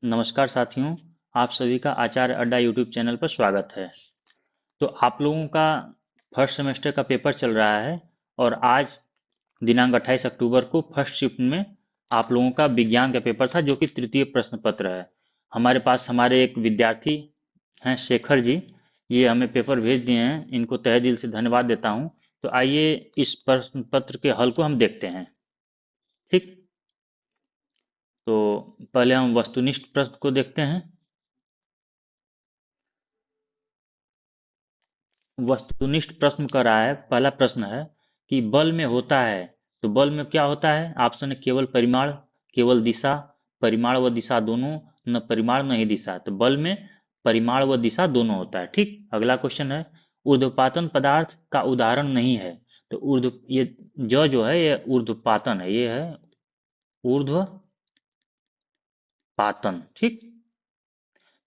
नमस्कार साथियों, आप सभी का आचार्य अड्डा यूट्यूब चैनल पर स्वागत है। तो आप लोगों का फर्स्ट सेमेस्टर का पेपर चल रहा है और आज दिनांक 28 अक्टूबर को फर्स्ट शिफ्ट में आप लोगों का विज्ञान का पेपर था जो कि तृतीय प्रश्न पत्र है। हमारे पास हमारे एक विद्यार्थी हैं शेखर जी, ये हमें पेपर भेज दिए हैं, इनको तहे दिल से धन्यवाद देता हूँ। तो आइए इस प्रश्न पत्र के हल को हम देखते हैं। ठीक, तो पहले हम वस्तुनिष्ठ प्रश्न को देखते हैं। वस्तुनिष्ठ प्रश्न कर रहा है। पहला प्रश्न है कि बल में होता है, तो बल में क्या होता है? ऑप्शन है केवल परिमाण, केवल दिशा, परिमाण व दिशा दोनों, न परिमाण न ही दिशा। तो बल में परिमाण व दिशा दोनों होता है। ठीक, अगला क्वेश्चन है ऊर्ध्वपातन पदार्थ का उदाहरण नहीं है। तो ऊर्ध्व ये जो है ये ऊर्ध्वपातन है, ये है ऊर्ध्वपातन। ठीक,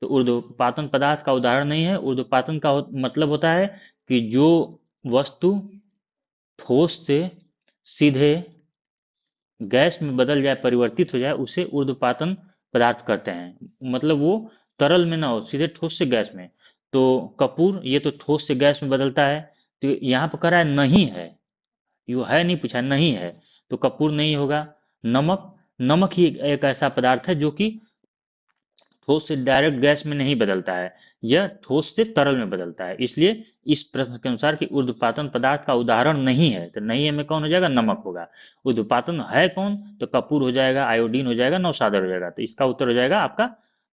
तो ऊर्ध्वपातन पदार्थ का उदाहरण नहीं है। ऊर्ध्वपातन का मतलब होता है कि जो वस्तु ठोस से सीधे गैस में बदल जाए, परिवर्तित हो जाए, उसे ऊर्ध्वपातन पदार्थ कहते हैं। मतलब वो तरल में ना हो, सीधे ठोस से गैस में। तो कपूर ये तो ठोस से गैस में बदलता है। तो यहाँ पर कह रहा है नहीं है, यो है नहीं पूछा, नहीं है, तो कपूर नहीं होगा। नमक, नमक ही एक ऐसा पदार्थ है जो कि ठोस से डायरेक्ट गैस में नहीं बदलता है, यह ठोस से तरल में बदलता है। इसलिए इस प्रश्न के अनुसार कि ऊर्ध्वपातन पदार्थ का उदाहरण नहीं है, तो नहीं है में कौन हो जाएगा? नमक होगा। ऊर्ध्वपातन है कौन? तो कपूर हो जाएगा, आयोडीन हो जाएगा, नौशादर हो जाएगा। तो इसका उत्तर हो जाएगा आपका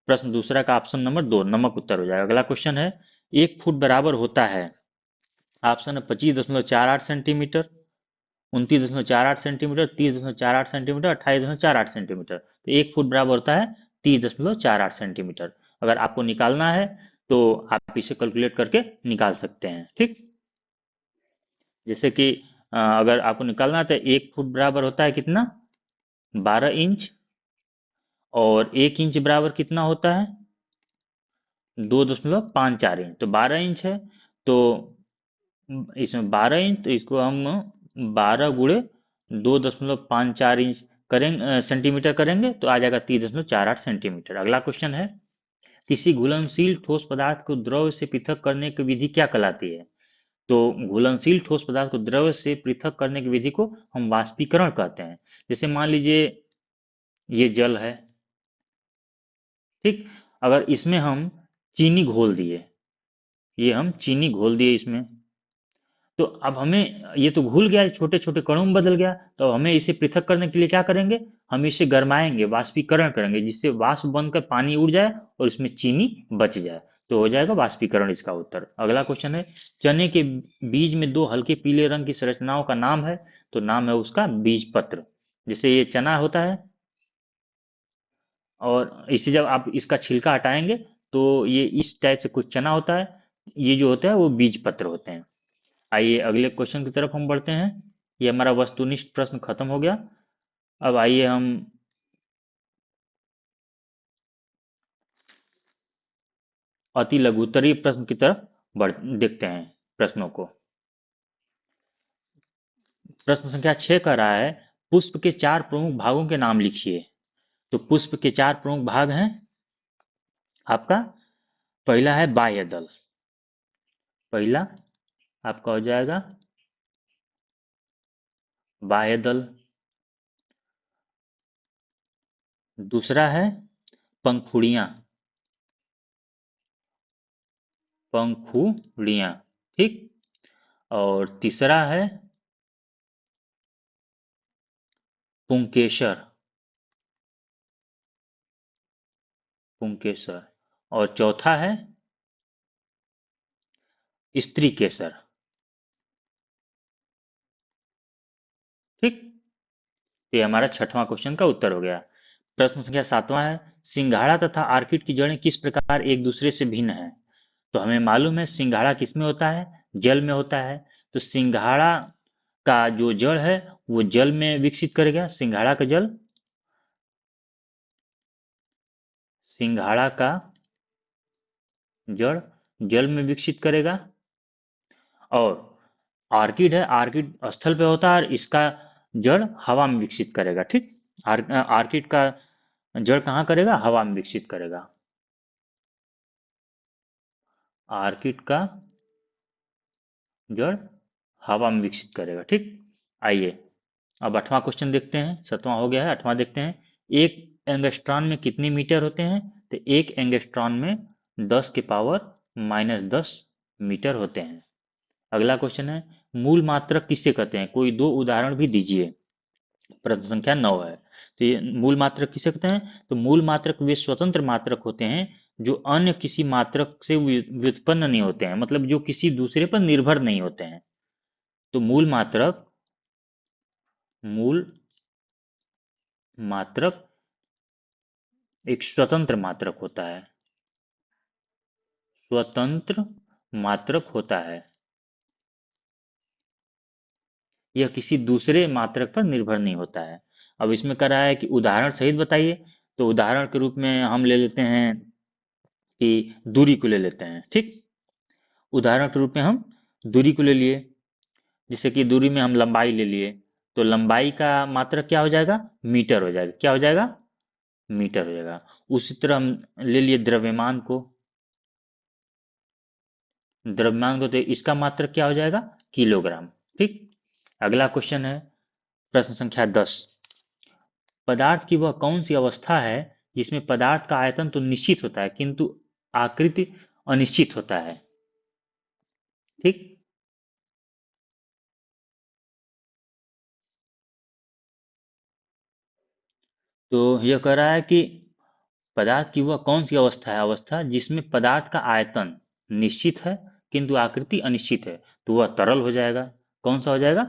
प्रश्न दूसरा का ऑप्शन नंबर 2, नमक उत्तर हो जाएगा। अगला क्वेश्चन है 1 फुट बराबर होता है। ऑप्शन है 25.48 सेंटीमीटर, 29.48 सेंटीमीटर, 30.48 सेंटीमीटर, 28.48 सेंटीमीटर। तो 1 फुट बराबर होता है 30.48 सेंटीमीटर। अगर आपको निकालना है तो आप इसे कैलकुलेट करके निकाल सकते हैं। ठीक, जैसे कि अगर आपको निकालना है तो 1 फुट बराबर होता है कितना? 12 इंच। और 1 इंच बराबर कितना होता है? 2.54 इंच। तो 12 इंच है, तो इसमें 12 इंच, तो इसको हम 12 × 2.54 इंच करेंगे, सेंटीमीटर करेंगे, तो आ जाएगा 30.48 सेंटीमीटर। अगला क्वेश्चन है किसी घुलनशील ठोस पदार्थ को द्रव से पृथक करने की विधि क्या कहलाती है? तो घुलनशील ठोस पदार्थ को द्रव से पृथक करने की विधि को हम वाष्पीकरण कहते हैं। जैसे मान लीजिए ये जल है, ठीक, अगर इसमें हम चीनी घोल दिए, ये हम चीनी घोल दिए इसमें, तो अब हमें ये तो घुल गया, छोटे छोटे कणों में बदल गया, तो हमें इसे पृथक करने के लिए क्या करेंगे? हम इसे गरमाएंगे, वाष्पीकरण करेंगे, जिससे वाष्प बनकर पानी उड़ जाए और इसमें चीनी बच जाए। तो हो जाएगा वाष्पीकरण इसका उत्तर। अगला क्वेश्चन है चने के बीज में दो हल्के पीले रंग की संरचनाओं का नाम है। तो नाम है उसका बीज पत्र। जैसे ये चना होता है, और इसे जब आप इसका छिलका हटाएंगे तो ये इस टाइप से कुछ चना होता है। ये जो होता है वो बीज पत्र होते हैं। आइए अगले क्वेश्चन की तरफ हम बढ़ते हैं। ये हमारा वस्तुनिष्ठ प्रश्न खत्म हो गया। अब आइए हम अति लघुत्तरीय प्रश्न की तरफ बढ़ देखते हैं प्रश्नों को। प्रश्न संख्या 6 कह रहा है पुष्प के 4 प्रमुख भागों के नाम लिखिए। तो पुष्प के 4 प्रमुख भाग हैं आपका। पहला है बाह्य दल, पहला आपका हो जाएगा बाह्य दल। दूसरा है पंखुड़ियां, पंखुड़ियां, ठीक। और तीसरा है पुंकेसर, पुंकेसर। और चौथा है स्त्री केसर। ठीक, ये हमारा छठवां क्वेश्चन का उत्तर हो गया। प्रश्न संख्या 7वां है सिंघाड़ा तथा आर्किड की जड़ें किस प्रकार एक दूसरे से भिन्न है। तो हमें मालूम है सिंघाड़ा किस में होता है? जल में होता है। तो सिंघाड़ा का जो जड़ है वो जल में विकसित करेगा। सिंघाड़ा का जल, सिंघाड़ा का जड़ जल में विकसित करेगा। और आर्किड है, आर्किड स्थल पे होता है और इसका जड़ हवा में विकसित करेगा। ठीक, आर्किड का जड़ कहाँ करेगा? हवा में विकसित करेगा। आर्किड का जड़ हवा में विकसित करेगा। ठीक, आइए अब 8वां क्वेश्चन देखते हैं। 7वां हो गया है, 8वां देखते हैं। एक एंगस्ट्रॉन में कितने मीटर होते हैं? तो एक एंगस्ट्रॉन में 10⁻⁻10 मीटर होते हैं। अगला क्वेश्चन है, मूल मात्रक किसे कहते हैं? कोई दो उदाहरण भी दीजिए। प्रश्न संख्या 9 है। तो ये मूल मात्रक किसे कहते हैं? तो मूल मात्रक वे स्वतंत्र मात्रक होते हैं जो अन्य किसी मात्रक से व्युत्पन्न नहीं होते हैं, मतलब जो किसी दूसरे पर निर्भर नहीं होते हैं। तो मूल मात्रक एक स्वतंत्र मात्रक होता है। स्वतंत्र मात्रक होता है, यह किसी दूसरे मात्रक पर निर्भर नहीं होता है। अब इसमें कह रहा है कि उदाहरण सहित बताइए। तो उदाहरण के रूप में हम ले लेते हैं कि दूरी को ले लेते हैं। ठीक, उदाहरण के रूप में हम दूरी को ले लिए। जैसे कि दूरी में हम लंबाई ले लिए, तो लंबाई का मात्रक क्या हो जाएगा? मीटर हो जाएगा। क्या हो जाएगा? मीटर हो जाएगा। उसी तरह हम ले लिए द्रव्यमान को। तो इसका मात्रक क्या हो जाएगा? किलोग्राम। ठीक, अगला क्वेश्चन है प्रश्न संख्या 10। पदार्थ की वह कौन सी अवस्था है जिसमें पदार्थ का आयतन तो निश्चित होता है किंतु आकृति अनिश्चित होता है? ठीक, तो यह कह रहा है कि पदार्थ की वह कौन सी अवस्था है? अवस्था जिसमें पदार्थ का आयतन निश्चित है किंतु आकृति अनिश्चित है। तो वह तरल हो जाएगा। कौन सा हो जाएगा?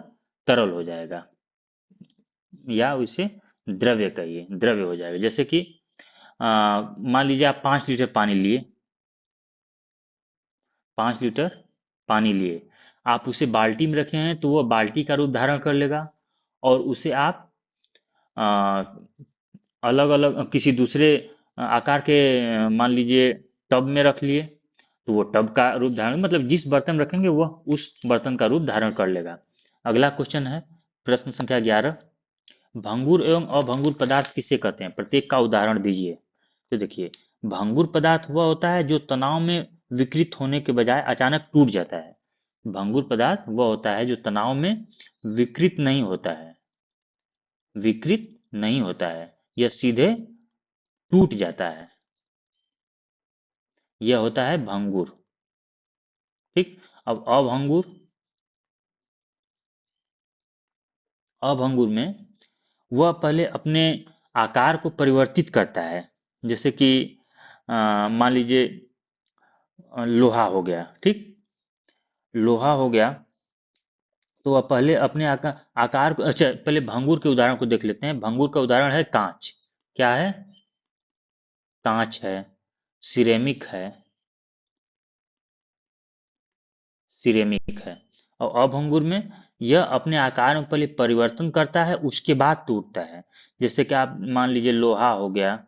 तरल हो जाएगा, या उसे द्रव्य कहिए, द्रव्य हो जाएगा। जैसे कि मान लीजिए आप 5 लीटर पानी लिए। 5 लीटर पानी लिए, आप उसे बाल्टी में रखे हैं तो वह बाल्टी का रूप धारण कर लेगा। और उसे आप अलग अलग किसी दूसरे आकार के मान लीजिए टब में रख लिए, तो वो टब का रूप धारण, मतलब जिस बर्तन में रखेंगे वह उस बर्तन का रूप धारण कर लेगा। अगला क्वेश्चन है प्रश्न संख्या 11। भंगुर एवं अभंगुर पदार्थ किसे कहते हैं? प्रत्येक का उदाहरण दीजिए। तो देखिए, भंगुर पदार्थ वह होता है जो तनाव में विकृत होने के बजाय अचानक टूट जाता है। भंगुर पदार्थ वह होता है जो तनाव में विकृत नहीं होता है, विकृत नहीं होता है, यह सीधे टूट जाता है। यह होता है भंगुर। ठीक, अब अभंगुर। अभंगुर में वह पहले अपने आकार को परिवर्तित करता है। जैसे कि मान लीजिए लोहा हो गया। ठीक, लोहा हो गया तो वह पहले अपने आकार को, अच्छा पहले भंगुर के उदाहरण को देख लेते हैं। भंगुर का उदाहरण है कांच। क्या है? कांच है, सिरेमिक है, सिरेमिक है। और अभंगुर में यह अपने आकार में पहले परिवर्तन करता है, उसके बाद टूटता है। जैसे कि आप मान लीजिए लोहा हो गया।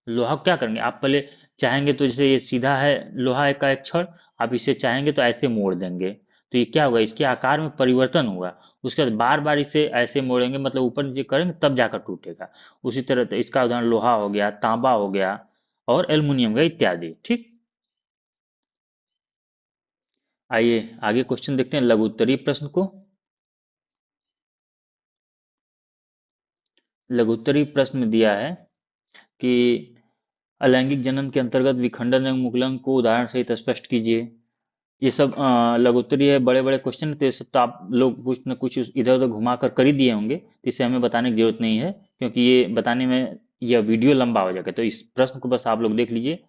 लोहा को क्या करेंगे आप? पहले चाहेंगे तो जैसे ये सीधा है लोहा का एक छड़, आप इसे चाहेंगे तो ऐसे मोड़ देंगे, तो ये क्या होगा? इसके आकार में परिवर्तन होगा। उसके बाद बार बार इसे ऐसे मोड़ेंगे, मतलब ऊपर नीचे करेंगे तब जाकर टूटेगा। उसी तरह तो इसका उदाहरण लोहा हो गया, तांबा हो गया और एल्युमिनियम हो गया इत्यादि। ठीक, आइए आगे क्वेश्चन देखते हैं, लघु उत्तरीय प्रश्न को। लघु उत्तरीय प्रश्न में दिया है कि अलैंगिक जनन के अंतर्गत विखंडन एवं मुकुलन को उदाहरण सहित स्पष्ट कीजिए। ये सब लघुत्तरीय है, बड़े बड़े क्वेश्चन, तो ये सब तो आप लोग कुछ न कुछ इधर उधर घुमा कर ही दिए होंगे, तो इसे हमें बताने की जरूरत नहीं है, क्योंकि ये बताने में यह वीडियो लंबा हो जाएगा। तो इस प्रश्न को बस आप लोग देख लीजिए।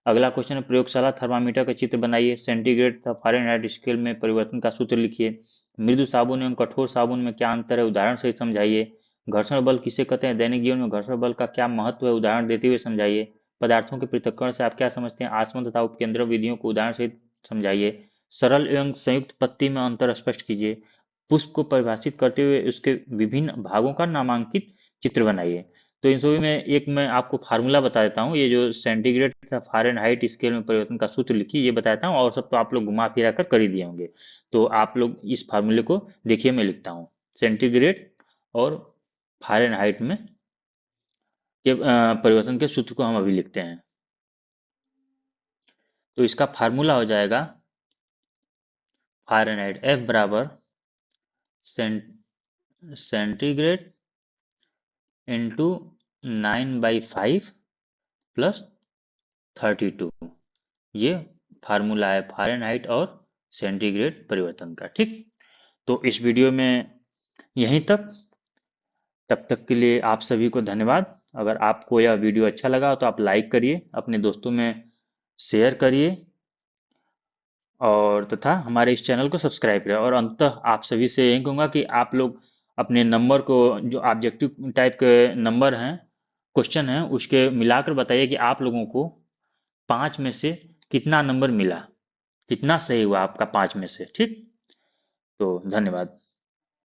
अगला क्वेश्चन है, प्रयोगशाला थर्मामीटर का चित्र बनाइए। सेंटीग्रेड तथा फ़ारेनहाइट स्केल में परिवर्तन का सूत्र लिखिए। मृदु साबुन एवं कठोर साबुन में क्या अंतर है? उदाहरण सहित समझाइए। घर्षण बल किसे कहते हैं? दैनिक जीवन में घर्षण बल का क्या महत्व है? उदाहरण देते हुए समझाइए। पदार्थों के पृथक्करण से आप क्या समझते हैं? आसवन तथा उपकेंद्र विधियों को उदाहरण सहित समझाइए। सरल एवं संयुक्त पत्ती में अंतर स्पष्ट कीजिए। पुष्प को परिभाषित करते हुए उसके विभिन्न भागों का नामांकित चित्र बनाइए। तो इन सभी में एक मैं आपको फार्मूला बता देता हूँ। ये जो सेंटीग्रेड तथा फ़ारेनहाइट स्केल में परिवर्तन का सूत्र लिखिए, ये बताता हूँ, और सब तो आप लोग घुमा फिरा कर ही दिए होंगे। तो आप लोग इस फार्मूले को देखिए, मैं लिखता हूँ। सेंटीग्रेड और फ़ारेनहाइट में के परिवर्तन के सूत्र को हम अभी लिखते हैं। तो इसका फार्मूला हो जाएगा फ़ारेनहाइट, F बराबर सेंटीग्रेड इंटू 9/5 प्लस 32। ये फार्मूला है फ़ारेनहाइट और सेंटीग्रेड परिवर्तन का। ठीक, तो इस वीडियो में यहीं तक। तब तक के लिए आप सभी को धन्यवाद। अगर आपको यह वीडियो अच्छा लगा तो आप लाइक करिए, अपने दोस्तों में शेयर करिए और तथा हमारे इस चैनल को सब्सक्राइब करें। और अंततः आप सभी से यही कहूँगा कि आप लोग अपने नंबर को, जो ऑब्जेक्टिव टाइप के नंबर हैं, क्वेश्चन हैं, उसके मिलाकर बताइए कि आप लोगों को 5 में से कितना नंबर मिला, कितना सही हुआ आपका 5 में से। ठीक, तो धन्यवाद।